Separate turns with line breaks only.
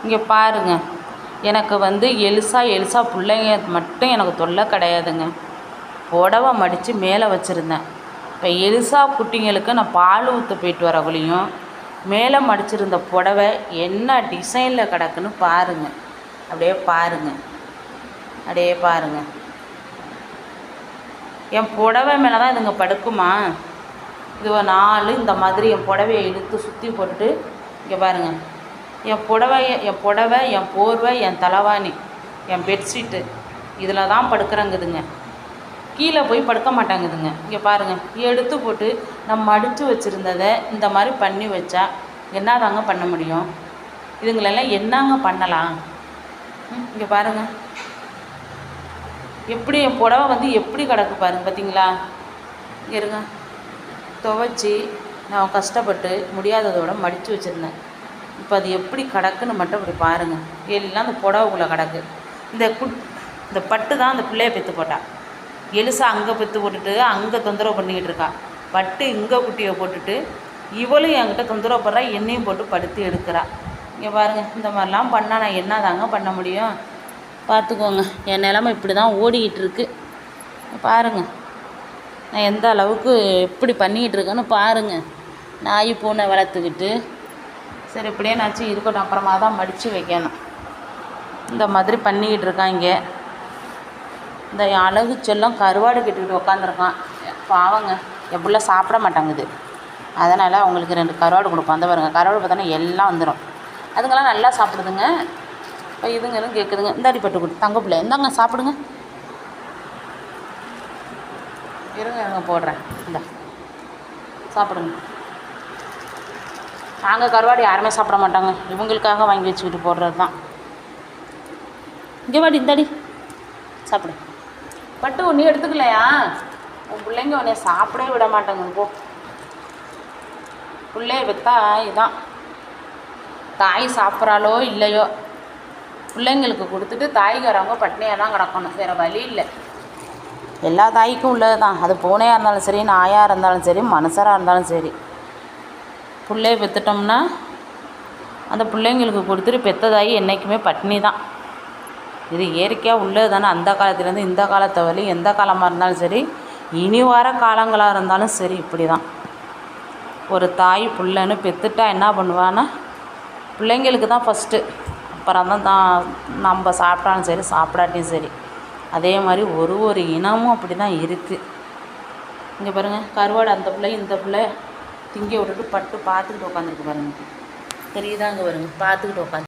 இங்கே பாருங்க, எனக்கு எலிசா பிள்ளைங்க மட்டும் எனக்கு தொல்லை கிடையாதுங்க. புடவை மடித்து மேலே வச்சுருந்தேன். இப்போ எலிசா குட்டிங்களுக்கு நான் பால் ஊற்ற போயிட்டு வரக்குள்ளேயும் மேலே மடிச்சிருந்த புடவை என்ன டிசைனில் கிடக்குன்னு பாருங்கள். அப்படியே பாருங்கள். என் புடவை மேலே தான் இதுங்க படுக்குமா? இது 4 இந்த மாதிரி என் புடவையை இழுத்து சுற்றி போட்டுட்டு இங்கே பாருங்கள். என் புடவை, என் போர்வை, என் தலைவாணி, என் பெட்ஷீட்டு இதில் தான் படுக்கிறேங்குதுங்க. கீழே போய் படுக்க மாட்டாங்குதுங்க. இங்கே பாருங்கள், எடுத்து போட்டு நான் மடித்து வச்சுருந்ததை இந்த மாதிரி பண்ணி வச்சா என்னதாங்க பண்ண முடியும்? இதுங்களெல்லாம் என்னங்க பண்ணலாம்? இங்கே பாருங்கள், எப்படி என் புடவை எப்படி கிடக்கு பாருங்க. பார்த்தீங்களா? இங்கே இருங்க, துவைச்சி நான் கஷ்டப்பட்டு முடியாததோட மடித்து வச்சுருந்தேன். இப்போ அது எப்படி கிடக்குன்னு மட்டும் இப்படி பாருங்கள். எல்லாம் அந்த புடவைக்குள்ளே கிடக்கு. இந்த பட்டு தான் அந்த பிள்ளையை பெற்று போட்டா. எலிசா அங்கே பெற்று போட்டுட்டு அங்கே தொந்தரவு பண்ணிக்கிட்டு இருக்கா. பட்டு இங்கே குட்டியை போட்டுட்டு இவளும் என்கிட்ட தொந்தரவு படுறா, என்னையும் போட்டு படுத்து எடுக்கிறா. இங்கே பாருங்கள், இந்த மாதிரிலாம் பண்ணால் நான் என்ன தாங்க பண்ண முடியும்? பார்த்துக்கோங்க, என் நிலமை இப்படி தான் ஓடிக்கிட்டு இருக்கு. பாருங்கள், நான் எந்த அளவுக்கு எப்படி பண்ணிக்கிட்டு இருக்கேன்னு பாருங்கள். நாய் பூனை வளர்த்துக்கிட்டு சரி இப்படியே நாச்சு இருக்கட்டும், அப்புறமா தான் மடித்து வைக்கணும். இந்த மாதிரி பண்ணிக்கிட்டு இருக்காங்க. இந்த அழகு செல்லம் கருவாடு கட்டிக்கிட்டு உக்காந்துருக்கான். பாவங்க, என் பிள்ளை சாப்பிட மாட்டாங்குது. அதனால் அவங்களுக்கு 2 கருவாடு கொடுப்போம். அந்த பாருங்க, கருவாடு பார்த்தோன்னா எல்லாம் வந்துடும். அதுங்கெல்லாம் நல்லா சாப்பிடுதுங்க. இப்போ இதுங்களும் கேட்குதுங்க, இந்த அடிப்பட்டு கொடு தங்க பிள்ளை, இந்தாங்க சாப்பிடுங்க. இருங்க போடுறேன், இந்த சாப்பிடுங்க. நாங்கள் கருவாடு யாருமே சாப்பிட மாட்டாங்க, இவங்களுக்காக வாங்கி வச்சுக்கிட்டு போடுறது தான். இங்கே வாடி, இந்தாடி சாப்பிடு. பட்டு ஒன்றே எடுத்துக்கலையா? உன் பிள்ளைங்க உன்னைய சாப்பிடவே விட மாட்டாங்க. போ, பிள்ளைய பெற்றா இதுதான். தாய் சாப்பிட்றாலோ இல்லையோ, பிள்ளைங்களுக்கு கொடுத்துட்டு தாய்க்காரவங்க பட்னியாக தான் கிடக்கணும், வேறு வழி இல்லை. எல்லா தாய்க்கும் உள்ளது தான். அது பூனையாக இருந்தாலும் சரி, நாயாக இருந்தாலும் சரி, மனுஷராக இருந்தாலும் சரி, பிள்ளைய பெற்றுட்டோம்னா அந்த பிள்ளைங்களுக்கு கொடுத்துட்டு பெற்ற தாய் என்றைக்குமே பட்னி தான். இது இயற்கையாக உள்ளது தானே. அந்த காலத்துலேருந்து இந்த காலத்தை வரை எந்த காலமாக இருந்தாலும் சரி, இனி வர காலங்களாக இருந்தாலும் சரி, இப்படி தான். ஒரு தாய் பிள்ளைன்னு பெற்றுட்டா என்ன பண்ணுவான்னா பிள்ளைங்களுக்கு தான் ஃபஸ்ட்டு, அப்புறம் தான் நம்ம சாப்பிட்டாலும் சரி சாப்பிடாட்டியும் சரி. அதே மாதிரி ஒரு இனமும் அப்படி தான் இருக்குது. இங்கே பாருங்கள், கருவாடு அந்த பிள்ளை இந்த பிள்ளை திங்க விட்டுட்டு பட்டு பார்த்துக்கிட்டு உட்காந்துருக்கு பாருங்கள். தெரியுதாங்க பாருங்கள், பார்த்துக்கிட்டு உட்காந்து